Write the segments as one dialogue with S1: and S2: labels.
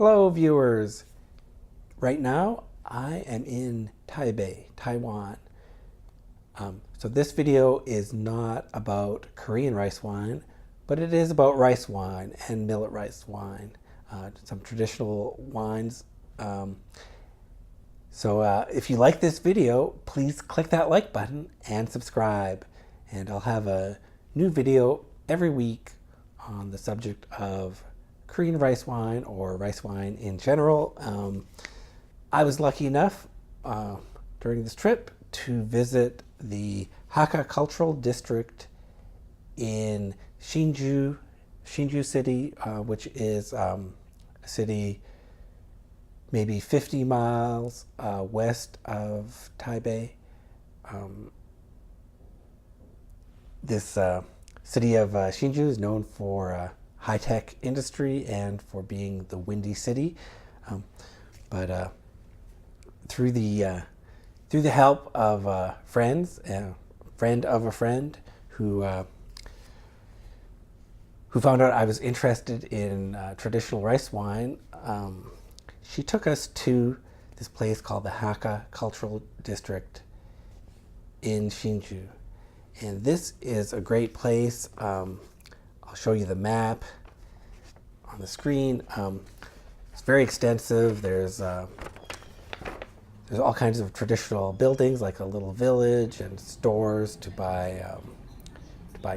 S1: Hello viewers! Right now I am in Taipei, Taiwan. So this video is not about Korean rice wine, but it is about rice wine and millet rice wine, some traditional wines. If you like this video, please click that like button and subscribe. And I'll have a new video every week on the subject of Korean rice wine or rice wine in general. I was lucky enough during this trip to visit the Hakka Cultural District in Hsinchu City, which is a city maybe 50 miles west of Taipei. This city of Hsinchu is known for high-tech industry and for being the Windy City. Through the help of friends, a friend of a friend who found out I was interested in traditional rice wine, she took us to this place called the Hakka Cultural District in Hsinchu. And this is a great place. I'll show you the map on the screen. It's very extensive. There's all kinds of traditional buildings, like a little village, and stores to buy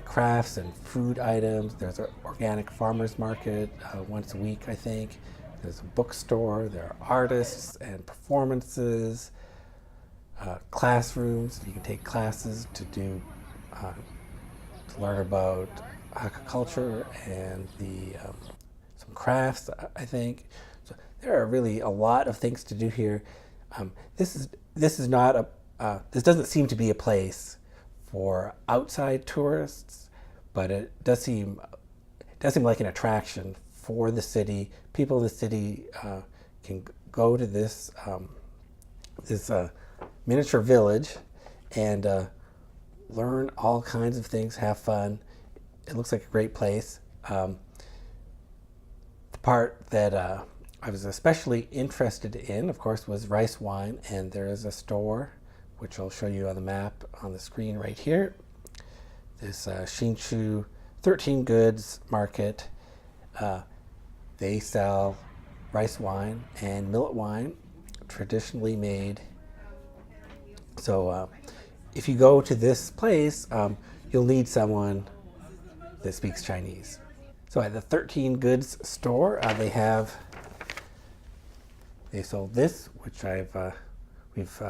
S1: crafts and food items. There's an organic farmers market once a week, I think. There's a bookstore. There are artists and performances, classrooms. You can take classes to learn about Hakka culture and some crafts, I think. So there are really a lot of things to do here. This doesn't seem to be a place for outside tourists, but it does seem like an attraction for the city. People in the city can go to this miniature village and learn all kinds of things, have fun. It looks like a great place. The part that I was especially interested in, of course, was rice wine, and there is a store, which I'll show you on the map on the screen right here. This Hsinchu 13 Goods Market. They sell rice wine and millet wine, traditionally made. So if you go to this place, you'll need someone that speaks Chinese. So at the 13 Goods store, they sold this, which we've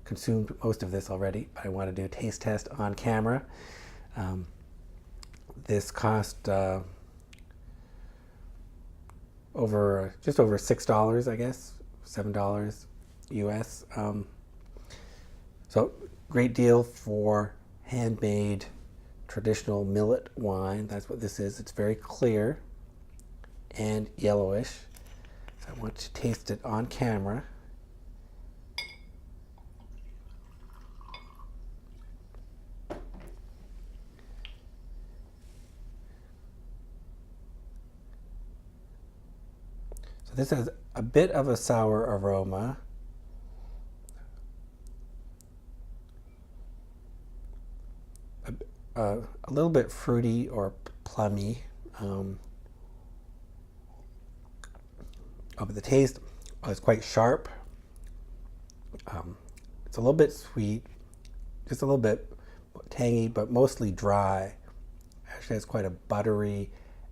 S1: consumed most of this already, but I want to do a taste test on camera. This cost just over $6, I guess, $7 US. So great deal for handmade traditional millet wine. That's what this is. It's very clear and yellowish. So I want to taste it on camera. So this has a bit of a sour aroma. A little bit fruity or plummy. But the taste is quite sharp. It's a little bit sweet, just a little bit tangy, but mostly dry. Actually has quite a buttery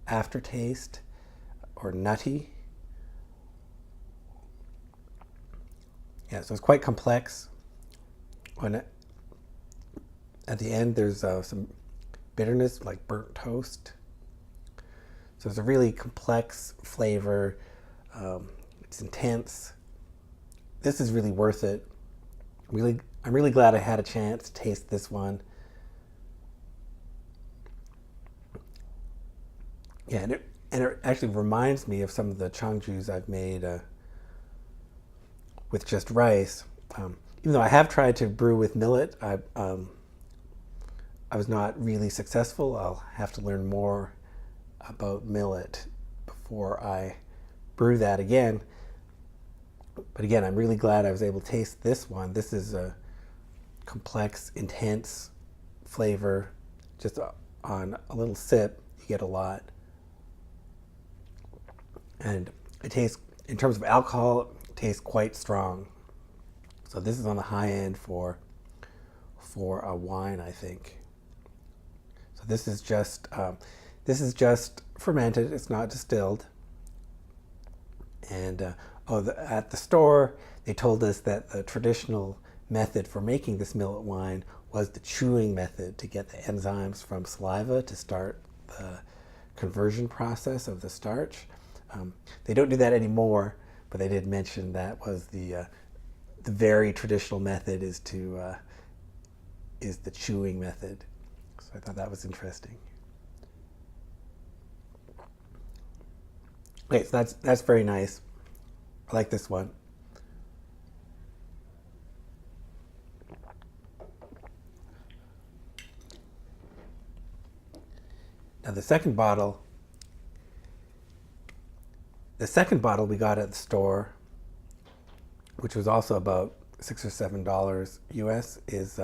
S1: aftertaste, or nutty. Yeah, so it's quite complex. At the end, there's some bitterness, like burnt toast. So it's a really complex flavor. It's intense. This is really worth it. I'm really glad I had a chance to taste this one. Yeah, and it actually reminds me of some of the changjus I've made with just rice. Even though I have tried to brew with millet, I was not really successful. I'll have to learn more about millet before I brew that again. But again, I'm really glad I was able to taste this one. This is a complex, intense flavor. Just on a little sip, you get a lot. And it tastes, in terms of alcohol, it tastes quite strong. So this is on the high end for a wine, I think. So this is just fermented. It's not distilled. And at the store, they told us that the traditional method for making this millet wine was the chewing method to get the enzymes from saliva to start the conversion process of the starch. They don't do that anymore, but they did mention that was the very traditional method is the chewing method. So I thought that was interesting. Okay, so that's very nice. I like this one. Now the second bottle we got at the store, which was also about $6 or $7 US, is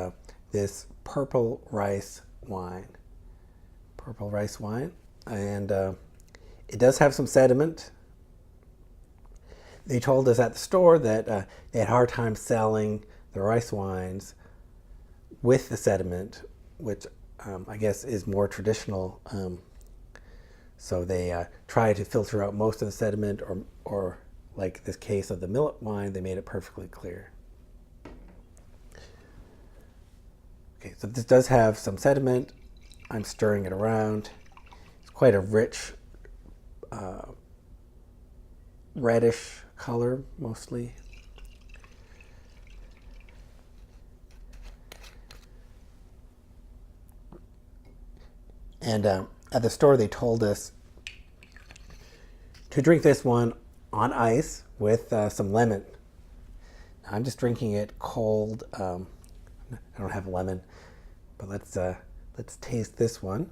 S1: this purple rice wine. Purple rice wine, and it does have some sediment. They told us at the store that they had a hard time selling the rice wines with the sediment, which I guess is more traditional. So they tried to filter out most of the sediment, or like this case of the millet wine, they made it perfectly clear. Okay, so this does have some sediment. I'm stirring it around. It's quite a rich, reddish color, mostly. And at the store, they told us to drink this one on ice with some lemon. I'm just drinking it cold. I don't have lemon, but let's taste this one.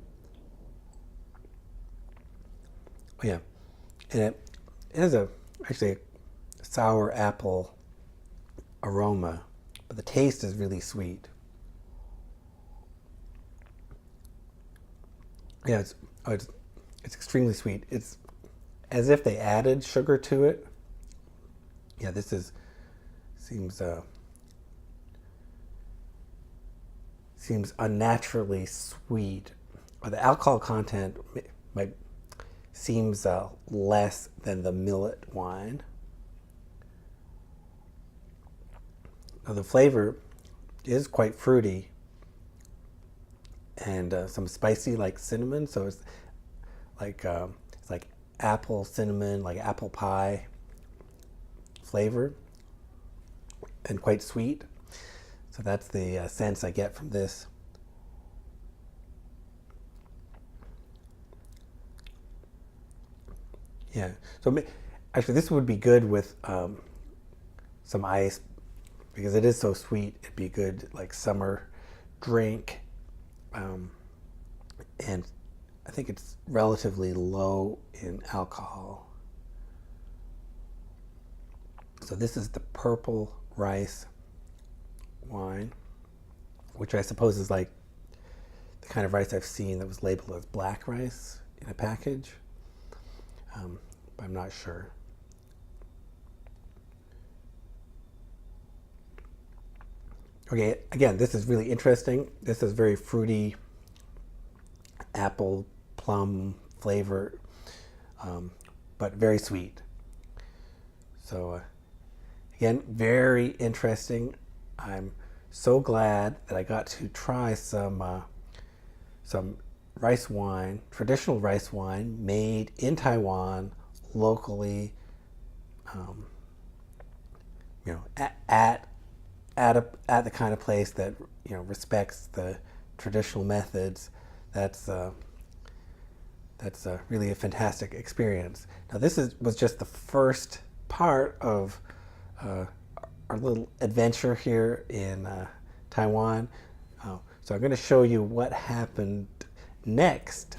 S1: Oh yeah, and it has actually a sour apple aroma, but the taste is really sweet. Yeah, it's extremely sweet. It's as if they added sugar to it. Yeah, seems unnaturally sweet. But the alcohol content seems less than the millet wine. Now the flavor is quite fruity and some spicy, like cinnamon. So it's like apple cinnamon, like apple pie flavor, and quite sweet. So that's the sense I get from this. Yeah. So actually, this would be good with some ice, because it is so sweet. It'd be good like summer drink, and I think it's relatively low in alcohol. So this is the purple rice wine, which I suppose is like the kind of rice I've seen that was labeled as black rice in a package, but I'm not sure. Okay, again, this is really interesting. This is very fruity, apple, plum flavor, but very sweet. So again, very interesting. I'm so glad that I got to try some rice wine, traditional rice wine made in Taiwan, locally, at the kind of place that respects the traditional methods. That's really a fantastic experience. Now this was just the first part of our little adventure here in Taiwan. So I'm going to show you what happened next.